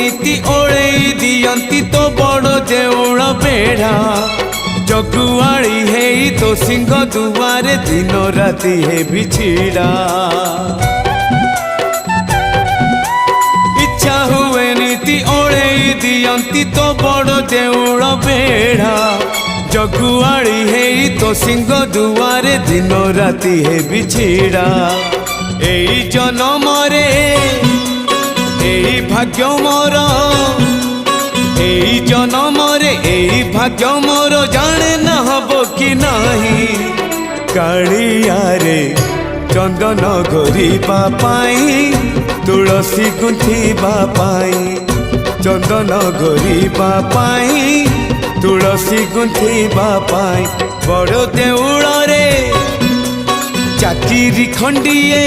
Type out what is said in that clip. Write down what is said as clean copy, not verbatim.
नीति ओळेई दियंती तो बड़ देउळ बेढ़ा जगुआड़ी है तो सिंह दुआरे दिन राति है बिछिड़ा इच्छा हुए नीति ओळेई दियंती तो बड़ देउळ बेढ़ा जगुआड़ी है तो सिंह दुआरे दिन राति है बिछिड़ा एई जन्म रे एई भाग्य मोर एई जन्म रे एई भाग्य मोर जाने न हबो कि नाही कालिया रे चंदन घोरिबा पाई तुलसी गुंथिबा पाई चंदन घोरिबा पाई तुलसी गुंथिबा पाई बड़ देउळ रे चाकिरी खंडिए